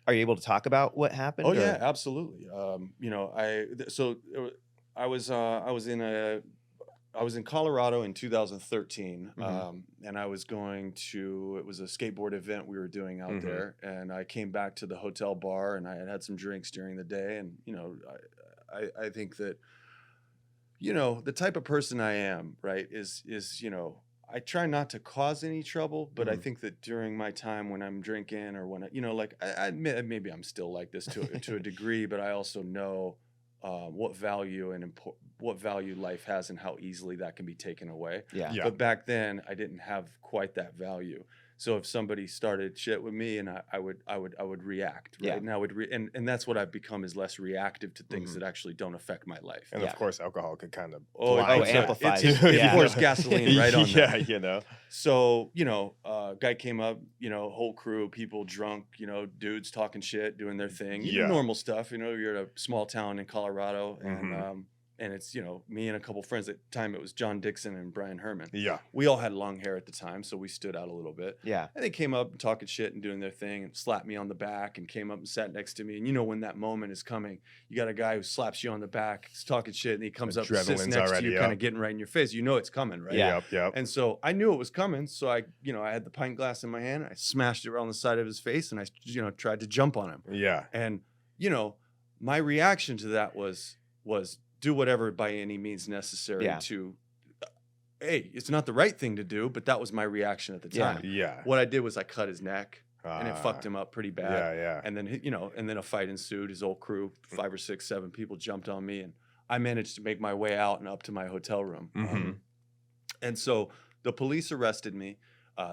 Are you able to talk about what happened? Oh yeah, Or absolutely. You know, I was in Colorado in 2013, Mhm. and I was going to, it was a skateboard event we were doing out Mhm. there, and I came back to the hotel bar, and I had had some drinks during the day, and you know, I think that, you know, the type of person I am, right, is, you know, I try not to cause any trouble, but I Mhm. think that during my time when I'm drinking or when I, you know, like I admit maybe I'm still like this to a degree, but I also know what value and what value life has and how easily that can be taken away. yeah. Yeah. But back then, I didn't have quite that value. So if somebody started shit with me, and I would react, right? Yeah. And I would and that's what I've become, is less reactive to things Mhm. that actually don't affect my life. And Yeah. of course, alcohol could kind of Oh, it Oh, blind puts you. a amplifies. it Yeah. pours gasoline right on Yeah, that. you know. So, you know, guy came up, you know, whole crew, people drunk, you know, dudes talking shit, doing their thing, you know, Yeah. normal stuff. You know, you're at a small town in Colorado, Mhm. and it's, you know, me and a couple friends at the time. It was John Dixon and Brian Herman. Yeah. We all had long hair at the time, so we stood out a little bit. Yeah. And they came up and talking shit and doing their thing and slapped me on the back and came up and sat next to me. And you know, when that moment is coming, you got a guy who slaps you on the back, he's talking shit, and he comes up and sits Adrenaline's next to already you, kind of up. getting right in your face. You know it's coming, right? Yeah. Yep. Yep. And so I knew it was coming. So I, you know, I had the pint glass in my hand. I smashed it around the side of his face, and I, you know, tried to jump on him. Yeah. And, you know, my reaction to that was do whatever by any means necessary Yeah. to, hey, it's not the right thing to do, but that was my reaction at the Yeah. time. Yeah. What I did was I cut his neck, and it fucked Ah. him up pretty bad. Yeah. Yeah. And then, you know, and then a fight ensued. His whole crew, 5 or 6, 7 people jumped on me, and I managed to make my way out and up to my hotel room. Mhm. And so the police arrested me.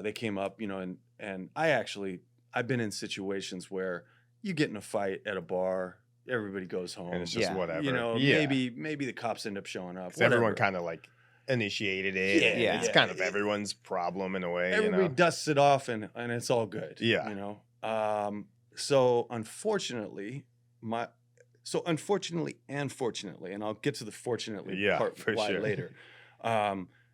They came up, you know, and I've been in situations where you get in a fight at a bar, everybody goes home. And it's just Yeah. whatever. You know, yeah. maybe the cops end up showing up. 'Cause everyone whatever. kind of like initiated it. and Yeah, It's yeah. kind of everyone's problem in a way. Everybody You know. dusts it off, and it's all good. Yeah. You know. So unfortunately, and fortunately, and I'll get to the fortunately Yeah, part for why sure. later.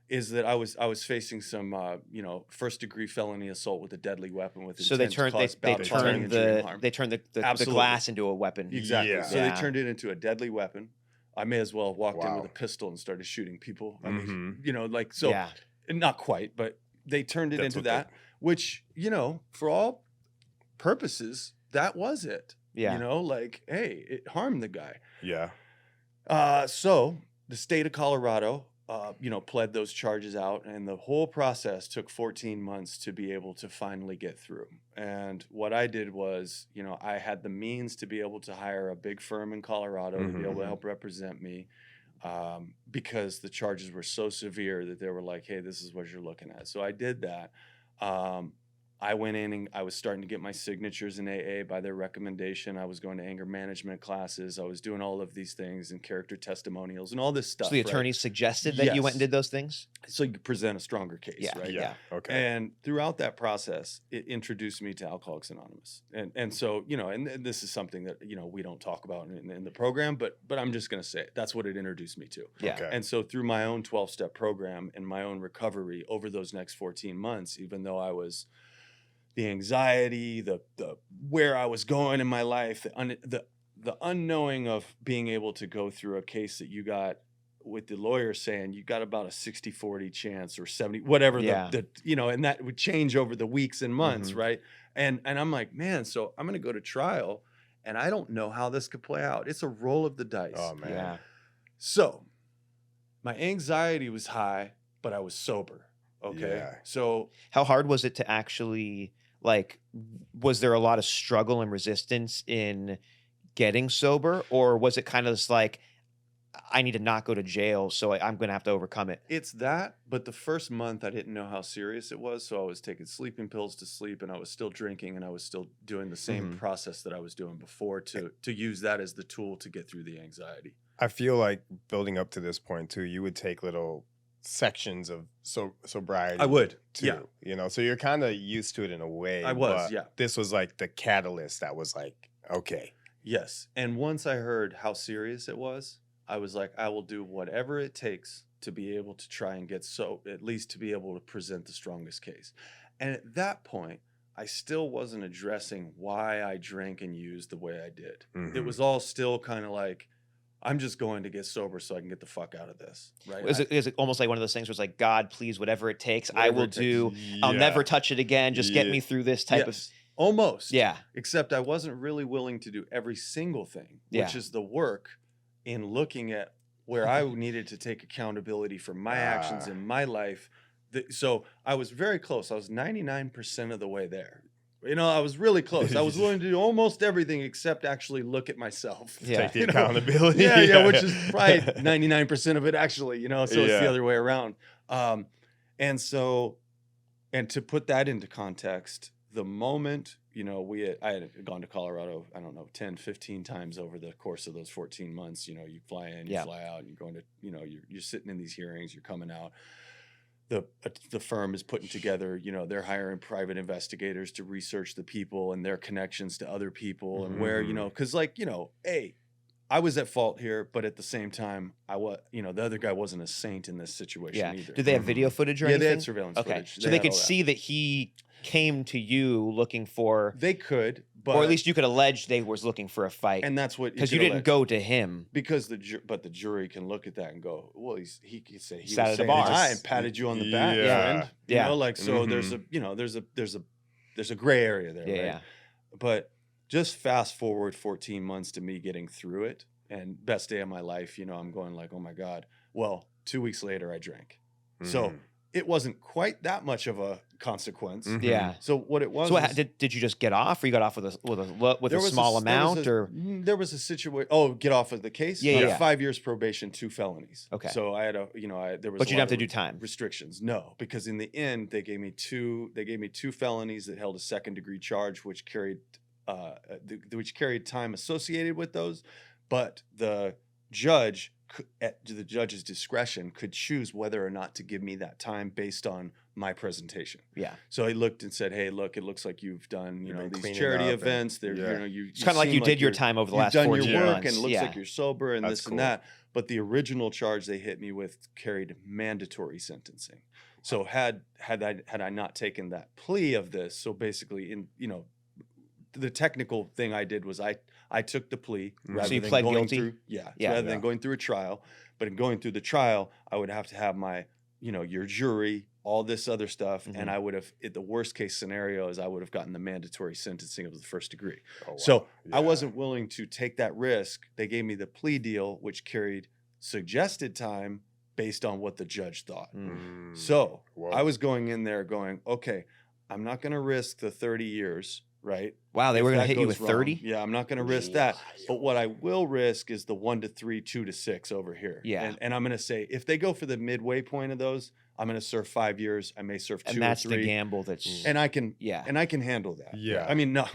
Is that I was facing some you know, first-degree felony assault with a deadly weapon with So they intent to turned cause they bodily injury and harm. turned the Absolutely. glass into a weapon. Exactly. Yeah. So Yeah. they turned it into a deadly weapon. I may as well have walked in with Wow. a pistol and started shooting people. I mean, Mhm. you know, like, so Yeah. not quite, but they turned it That's into what they- that, which, you know, for all purposes, that was it. Yeah. You know, like, hey, it harmed the guy. Yeah. So the state of Colorado, you know, pled those charges out, and the whole process took 14 months to be able to finally get through. And what I did was, you know, I had the means to be able to hire a big firm in Colorado to be able to Mhm. help represent me, because the charges were so severe that they were like, hey, this is what you're looking at. So I did that. I went in and I was starting to get my signatures in AA by their recommendation. I was going to anger management classes. I was doing all of these things and character testimonials and all this stuff. So the right? attorney suggested that you went and Yes. did those things? So you could present a stronger case, Yeah. right? Yeah. Okay. And throughout that process, it introduced me to Alcoholics Anonymous. And so, you know, and this is something that, you know, we don't talk about in the program, but I'm just going to say it. That's what it introduced me to. Yeah. Okay. And so through my own 12-step program and my own recovery over those next 14 months, even though I was the anxiety, the where I was going in my life, the unknowing of being able to go through a case that you got with the lawyer saying you got about a 60-40 chance or 70, whatever Yeah. the you know, and that would change over the weeks and months, Mhm. right? And I'm like, man, so I'm going to go to trial, and I don't know how this could play out. It's a roll of the dice. Oh man. Yeah. So my anxiety was high, but I was sober. Okay. Yeah. So How hard was it to actually, like, was there a lot of struggle and resistance in getting sober? Or was it kind of just like, I need to not go to jail, so I'm going to have to overcome it? it's that, but the first month I didn't know how serious it was. So I was taking sleeping pills to sleep, and I was still drinking, and I was still doing the same Mhm. process that I was doing before to use that as the tool to get through the anxiety. I feel like building up to this point too, you would take little sections of sobriety. I would. too. Yeah. You know, so you're kind of used to it in a way. I was, but yeah. This was like the catalyst that was like, okay. Yes. And once I heard how serious it was, I was like, I will do whatever it takes to be able to try and get at least to be able to present the strongest case. And at that point, I still wasn't addressing why I drank and used the way I did. Mhm. It was all still kind of like, I'm just going to get sober so I can get the fuck out of this, right? Is it almost like one of those things where it's like, God, please, whatever it takes, I Whatever will it takes. do. I'll Yeah. never touch it again. Just get Yeah. me through this type of. Yes, almost. Yeah. Except I wasn't really willing to do every single thing, which Yeah. is the work in looking at where I needed to take accountability for my actions in my life. So I was very close. I was 99% of the way there. You know, I was really close. I was willing to do almost everything except actually look at myself. Yeah. Take the You know? accountability. Yeah, which is probably 99% of it actually, you know, so it's the Yeah. other way around. And to put that into context, the moment, you know, I had gone to Colorado, I don't know, 10, 15 times over the course of those 14 months. You know, you fly in, you Yeah. fly out, and you're going to, you know, you're sitting in these hearings, you're coming out. The firm is putting together, you know, they're hiring private investigators to research the people and their connections to other people and where, you know, because like, you know, I was at fault here, but at the same time, you know, the other guy wasn't a saint in this situation Yeah. either. Did they have video footage or Yeah, anything? they had surveillance Okay. footage. So they had could all that. see that he came to you looking for, They could, but or at least you could allege they was looking for a fight and that's what because you could didn't allege. go to him. Because the jury can look at that and go, well, he could say he Sat was at the saying bar. hi and patted you on the back, Yeah. friend. You Yeah. know, like so there's a you know there's a gray area there, Yeah. right? Yeah. But just fast forward 14 months to me getting through it, and best day of my life. You know, I'm going like, oh my God. Well, 2 weeks later, I drank, so it wasn't quite that much of a consequence. Yeah. So what it was, So is- did you just get off, or you got off with there a was small amount, or there was a situation. Oh, get off of the case. Yeah, yeah. 5 years probation, 2 felonies. Okay. So I had there was. but a you didn't lot have to of do time. restrictions. No, because in the end they gave me two felonies that held a second degree charge, which carried time associated with those, but the judge, at the judge's discretion, could choose whether or not to give me that time based on my presentation. Yeah. So he looked and said, "Hey, look, it looks like you've done, You've been these cleaning charity up and- events. There, yeah. you know, you It's kind of like seem you did your you're- time over the you've last done 14 your work, months. and it looks yeah. like you're sober and That's this cool. and that." But the original charge they hit me with carried mandatory sentencing. So had I not taken that plea of this, so basically, the technical thing I did was I took the plea rather So you than pled going guilty? through Yeah. rather than going through a trial. But in going through the trial, I would have to have my your jury, all this other stuff, and I would have, the worst case scenario is I would have gotten the mandatory sentencing of the first degree. Oh, wow. So I Yeah. wasn't willing to take that risk. They gave me the plea deal, which carried suggested time based on what the judge thought. Mm. So Whoa. I was going in there going, okay, I'm not going to risk the 30 years, right? Wow, they If were going to that hit you goes with wrong. 30? Yeah, I'm not going to risk that. But what I will risk is the 1 to 3, 2 to 6 over here. Yeah. And I'm going to say, if they go for the midway point of those, I'm going to serve 5 years. I may serve 2 And or that's 3. the gamble that's And I can, yeah. and I can handle that. Yeah. I mean, not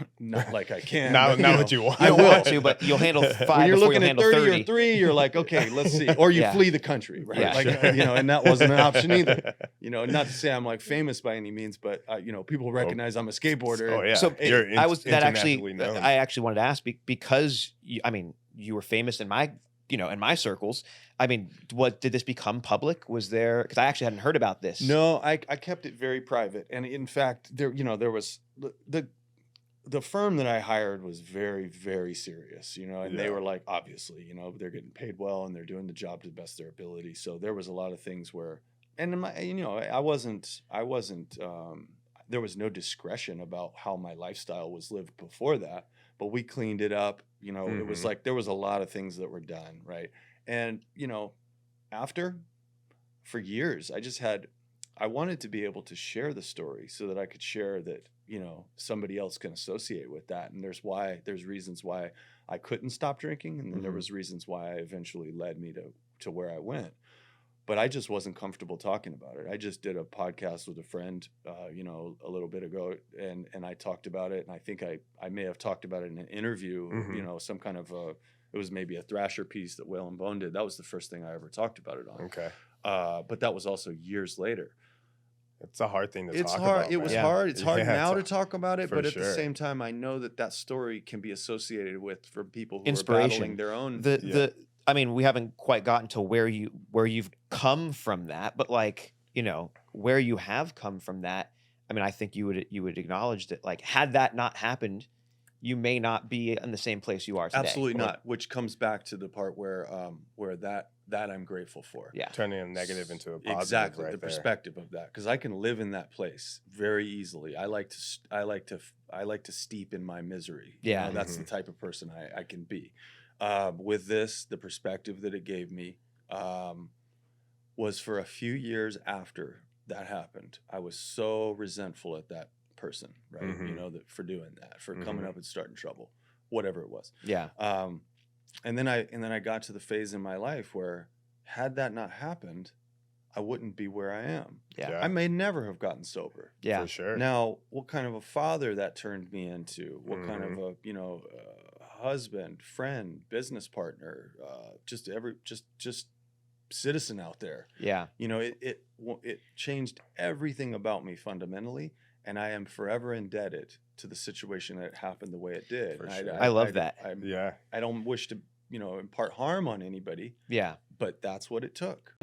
like I can. Not but, what you want. You don't want to, but you'll handle 5 when you're before looking you'll at handle 30 30. or 3, you're like, okay, let's see. Or you Yeah. flee the country, right? Yeah. Like, and that wasn't an option either. Not to say I'm like famous by any means, but people recognize I'm a skateboarder. Oh yeah. So You're I was that actually internationally known. I actually wanted to ask because you were famous in my in my circles. I mean, what did this become public? Was there, because I actually hadn't heard about this. No, I kept it very private. And in fact, there was the firm that I hired was very, very serious, and they Yeah. were like, obviously, they're getting paid well and they're doing the job to the best of their ability. So there was a lot of things where, and I wasn't, there was no discretion about how my lifestyle was lived before that, but we cleaned it up. It was like, there was a lot of things that were done. Right. And, for years, I wanted to be able to share the story so that I could share that, somebody else can associate with that. And there's reasons why I couldn't stop drinking. And then there was reasons why it eventually led me to where I went. But I just wasn't comfortable talking about it. I just did a podcast with a friend, a little bit ago, and I talked about it. And I think I may have talked about it in an interview, some kind of it was maybe a Thrasher piece that Whale and Bone did. That was the first thing I ever talked about it on. Okay. But that was also years later. It's a hard thing to It's talk hard. about. It was Yeah. hard. It's hard Yeah, now it's to talk about it, for but at the sure. same time, I know that story can be associated with for people who are Inspiration. battling their own. I mean, we haven't quite gotten to where you've come from that, but where you have come from that, I mean, I think you would acknowledge that, like, had that not happened, you may not be in the same place you are today. Absolutely Or- not. Which comes back to the part where that I'm grateful for. Yeah. Turning a negative into a positive. Exactly, right the there. perspective of that, because I can live in that place very easily. I like to steep in my misery. Yeah. That's the type of person I can be. With this, the perspective that it gave me was for a few years after that happened. I was so resentful at that person, right? Mhm. That for doing that, for coming up and starting trouble, whatever it was. Yeah. And then I got to the phase in my life where, had that not happened, I wouldn't be where I am. Yeah. I may never have gotten sober. Yeah. For sure. Now, what kind of a father that turned me into? What kind of a husband, friend, business partner, just citizen out there. Yeah. It changed everything about me fundamentally, and I am forever indebted to the situation that happened the way it did. For And sure. I love that. Yeah. I don't wish to impart harm on anybody, Yeah. but that's what it took.